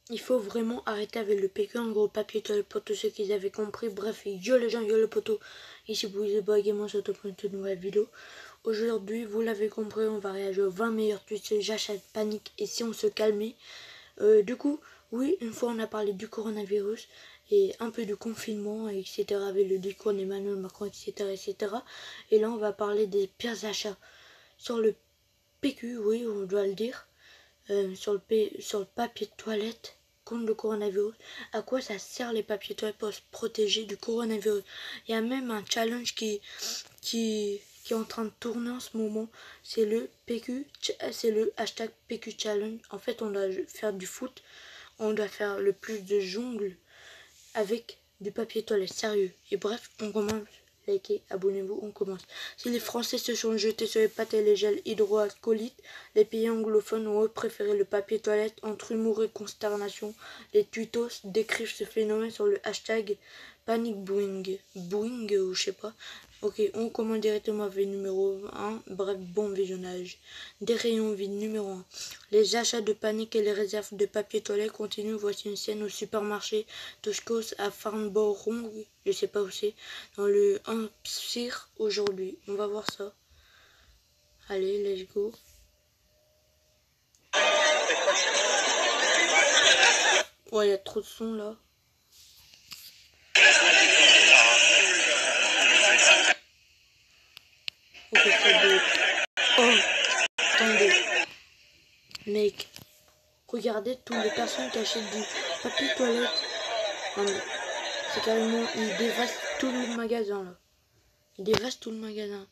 Il faut vraiment arrêter avec le PQ, en gros papier toilette pour tous ceux qui avaient compris. Bref, yo les gens, yo le poteau. Ici Bouizeba également sur une toute nouvelle vidéo. Aujourd'hui, vous l'avez compris, on va réagir aux 20 meilleurs tweets, j'achète panique et si on se calmait. Du coup, oui, une fois on a parlé du coronavirus et un peu du confinement, etc. avec le discours d'Emmanuel Macron, etc., etc. Et là, on va parler des pires achats sur le PQ, oui, on doit le dire. Sur le papier de toilette contre le coronavirus. À quoi ça sert les papiers de toilette pour se protéger du coronavirus? Il y a même un challenge qui est en train de tourner en ce moment. C'est le PQ, c'est le hashtag PQ challenge. En fait, on doit faire du foot, on doit faire le plus de jongles avec du papier toilette, sérieux. Et bref, on commence. Likez, abonnez-vous, on commence. Si les Français se sont jetés sur les pâtes et les gels hydroalcooliques, les pays anglophones ont préféré le papier toilette. Entre humour et consternation, les tweetos décrivent ce phénomène sur le hashtag Panic Booing. Booing ou je sais pas. Ok, on commence directement avec numéro 1. Bref, bon visionnage. Des rayons vides numéro 1. Les achats de panique et les réserves de papier toilette continuent. Voici une scène au supermarché Toscos à Farnborough. Je sais pas où c'est. Dans le Hampshire aujourd'hui. On va voir ça. Allez, let's go. Ouais, il y a trop de son là. Ok, c'est beau. Oh, attendez. Mec, regardez toutes les personnes qui achètent du papier toilette. Non mais, c'est carrément, ils dévastent tout le magasin là. Ils dévastent tout le magasin.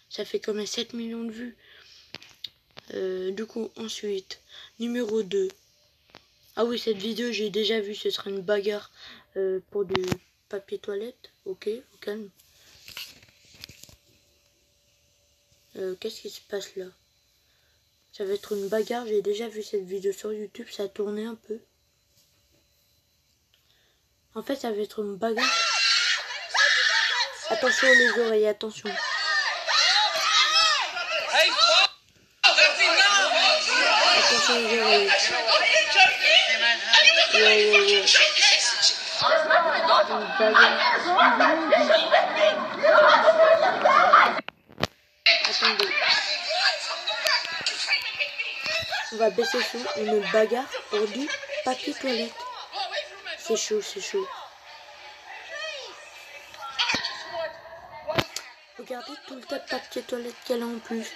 Ça fait comme 7 millions de vues. Du coup, ensuite, numéro 2. Ah oui, cette vidéo, j'ai déjà vu, ce sera une bagarre pour du papier toilette. Ok, au calme. Qu'est-ce qui se passe là? Ça va être une bagarre, j'ai déjà vu cette vidéo sur YouTube, ça a tourné un peu. En fait, ça va être une bagarre. Attention les oreilles, attention. Attention les oreilles. Ouais. Une bagarre. Attendez. On va baisser le son, une bagarre pour du papier toilette. C'est chaud, c'est chaud. Regardez tout le tas de papier toilette qu'elle a en plus.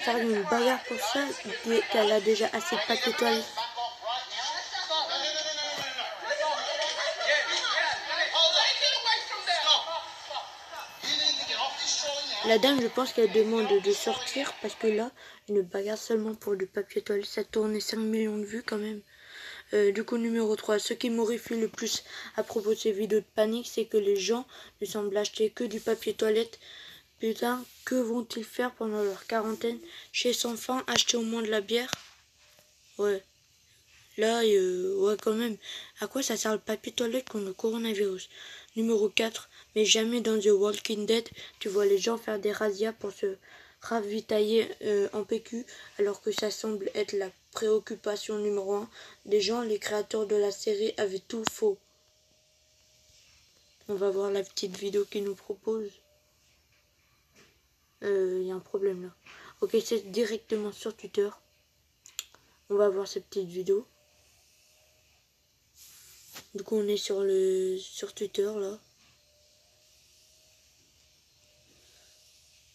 Faire une bagarre pour ça, qu'elle a déjà assez de papier toilette. La dame, je pense qu'elle demande de sortir parce que là, une bagarre seulement pour du papier toilette, ça tournait 5 millions de vues quand même. Du coup, numéro 3, ce qui m'horrifie le plus à propos de ces vidéos de panique, c'est que les gens ne semblent acheter que du papier toilette. Putain, que vont-ils faire pendant leur quarantaine? Chez sans fin, acheter au moins de la bière? Ouais. Là, ouais, quand même. À quoi ça sert le papier toilette contre le coronavirus? Numéro 4. Mais jamais dans The Walking Dead, tu vois les gens faire des razzias pour se ravitailler en PQ, alors que ça semble être la préoccupation numéro 1 des gens. Les créateurs de la série avaient tout faux. On va voir la petite vidéo qu'ils nous proposent. Il y a un problème là. Ok, c'est directement sur Twitter. On va voir cette petite vidéo. Du coup, on est sur Twitter là.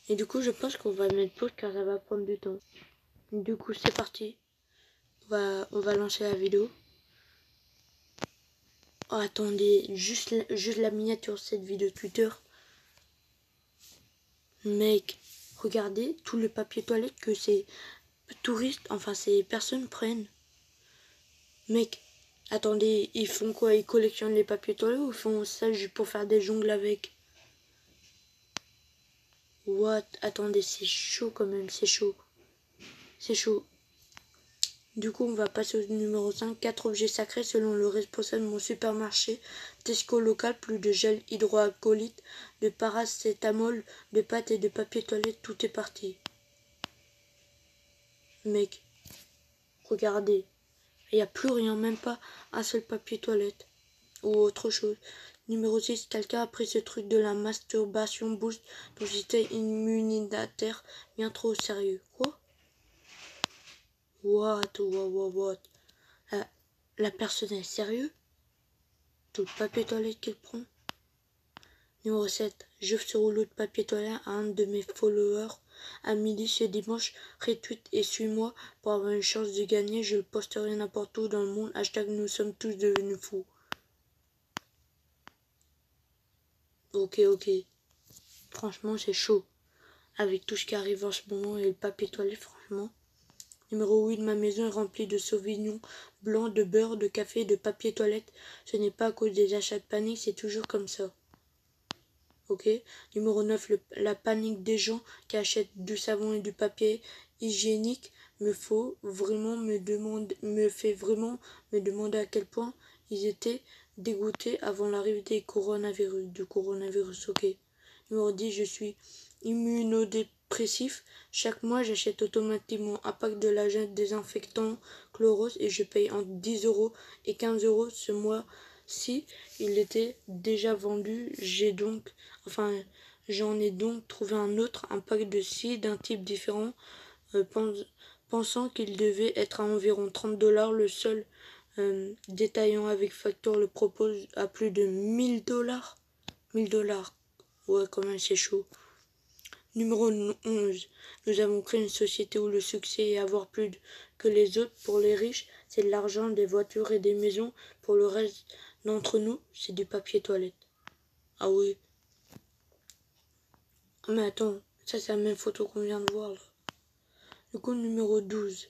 Et du coup, je pense qu'on va mettre pause car ça va prendre du temps. Du coup, c'est parti. On va lancer la vidéo. Oh, attendez, juste la miniature de cette vidéo Twitter. Mec, regardez tout le papier toilette que ces touristes, enfin ces personnes prennent. Mec, attendez, ils font quoi? Ils collectionnent les papiers toilettes ou ils font ça juste pour faire des jongles avec? What? Attendez, c'est chaud quand même, c'est chaud. C'est chaud. Du coup, on va passer au numéro 5. 4 objets sacrés selon le responsable de mon supermarché. Tesco local, plus de gel hydroalcoolique, de paracétamol, de pâtes et de papier toilette, tout est parti. Mec, regardez. Il n'y a plus rien, même pas un seul papier toilette. Ou autre chose. Numéro 6, quelqu'un a pris ce truc de la masturbation boost dont j'étais immunitaire bien trop au sérieux. Quoi? What? La personne est sérieux? Tout le papier toilette qu'elle prend? Numéro 7, j'offre ce rouleau de papier toilette à un de mes followers. À midi ce dimanche, retweet et suis-moi pour avoir une chance de gagner. Je le posterai n'importe où dans le monde. Hashtag nous sommes tous devenus fous. Ok. Franchement, c'est chaud. Avec tout ce qui arrive en ce moment et le papier toilette, franchement. Numéro 8, ma maison est remplie de sauvignons blancs, de beurre, de café, de papier toilette. Ce n'est pas à cause des achats de panique, c'est toujours comme ça. Ok. Numéro 9, la panique des gens qui achètent du savon et du papier hygiénique me fait vraiment me demander à quel point ils étaient dégoûtés avant l'arrivée du coronavirus. Ok. Numéro 10, je suis immunodépressif. Chaque mois, j'achète automatiquement un pack de l'agent désinfectant Chloros et je paye entre 10 € et 15 € ce mois-ci. Il était déjà vendu. J'en ai donc trouvé un autre, un pack de 6 d'un type différent, pensant qu'il devait être à environ 30 $. Le seul détaillant avec facture le propose à plus de 1000 $. 1000 $. Ouais, quand même, c'est chaud. Numéro 11. Nous avons créé une société où le succès est avoir plus que les autres. Pour les riches, c'est de l'argent, des voitures et des maisons. Pour le reste d'entre nous, c'est du papier toilette. Ah oui. Mais attends, ça c'est la même photo qu'on vient de voir là. Du coup, numéro 12.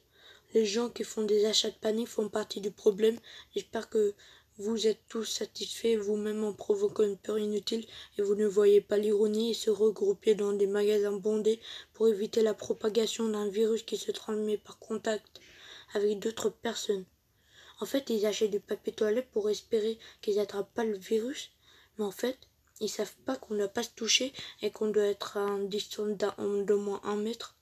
Les gens qui font des achats de panique font partie du problème. J'espère que vous êtes tous satisfaits vous-même en provoquant une peur inutile et vous ne voyez pas l'ironie et se regrouper dans des magasins bondés pour éviter la propagation d'un virus qui se transmet par contact avec d'autres personnes. En fait, ils achètent du papier toilette pour espérer qu'ils n'attrapent pas le virus, mais en fait, ils savent pas qu'on ne doit pas se toucher et qu'on doit être à une distance d'au moins 1 mètre.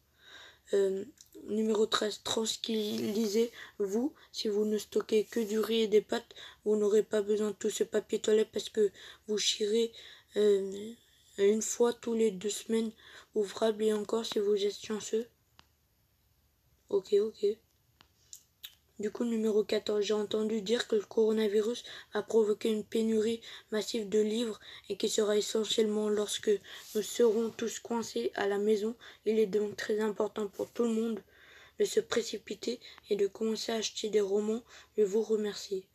Numéro 13, tranquillisez-vous, si vous ne stockez que du riz et des pâtes, vous n'aurez pas besoin de tout ce papier toilette parce que vous chierez une fois tous les 2 semaines ouvrables et encore si vous êtes chanceux. Ok. Du coup, numéro 14, j'ai entendu dire que le coronavirus a provoqué une pénurie massive de livres et qui sera essentiellement lorsque nous serons tous coincés à la maison. Il est donc très important pour tout le monde de se précipiter et de commencer à acheter des romans. Je vous remercie.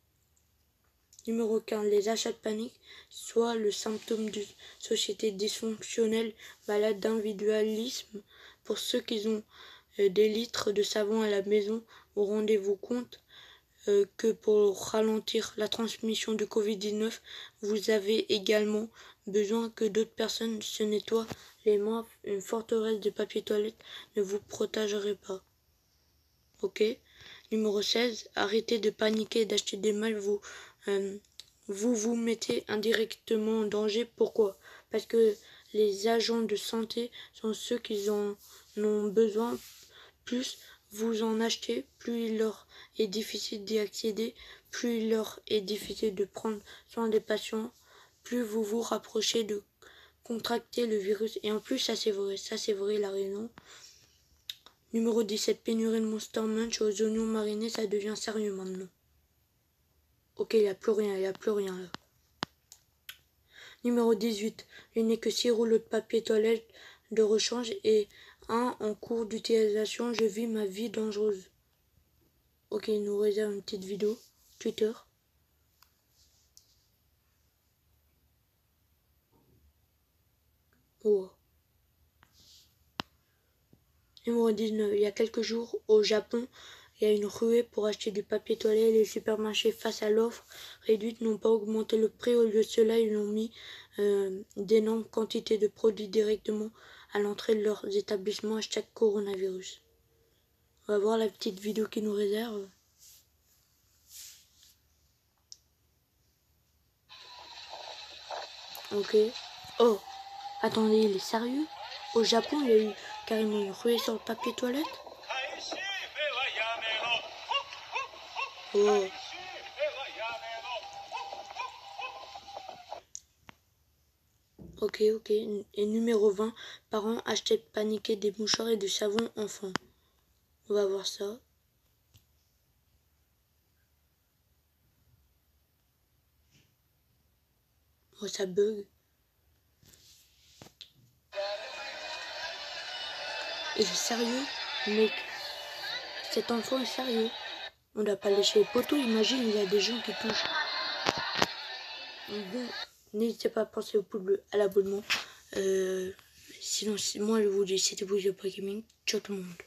Numéro 15, les achats de panique, soit le symptôme d'une société dysfonctionnelle, malade d'individualisme. Pour ceux qui ont des litres de savon à la maison, vous rendez-vous compte que pour ralentir la transmission de Covid-19, vous avez également besoin que d'autres personnes se nettoient les mains. Une forteresse de papier toilette ne vous protégerait pas. Ok. Numéro 16, arrêtez de paniquer et d'acheter des malles. Vous mettez indirectement en danger. Pourquoi? Parce que les agents de santé sont ceux qui en ont besoin. Plus vous en achetez, plus il leur est difficile d'y accéder, plus il leur est difficile de prendre soin des patients, plus vous vous rapprochez de contracter le virus. Et en plus, ça c'est vrai, la raison. Numéro 17, pénurie de Monster Munch aux oignons marinés, ça devient sérieux maintenant. Ok, il n'y a plus rien là. Numéro 18, je n'ai que 6 rouleaux de papier toilette de rechange et un en cours d'utilisation. Je vis ma vie dangereuse. Ok, il nous réserve une petite vidéo. Twitter. Oh. Numéro 19, il y a quelques jours au Japon, il y a une ruée pour acheter du papier toilette. Les supermarchés, face à l'offre réduite, n'ont pas augmenté le prix. Au lieu de cela, ils ont mis d'énormes quantités de produits directement à l'entrée de leurs établissements. Hashtag coronavirus. On va voir la petite vidéo qui nous réserve. Ok. Oh, attendez, il est sérieux? Au Japon, il y a eu carrément une ruée sur le papier toilette? Oh. Ok. Et numéro 20, parents achètent paniquer des mouchoirs et du savon enfant. On va voir ça. Oh, ça bug. Il est sérieux, mec. Cet enfant est sérieux. On doit pas lécher les poteaux, imagine, il y a des gens qui touchent. Bon, n'hésitez pas à penser au pouce bleu, à l'abonnement. Sinon, moi je vous dis, c'était Bougie Gaming. Ciao tout le monde.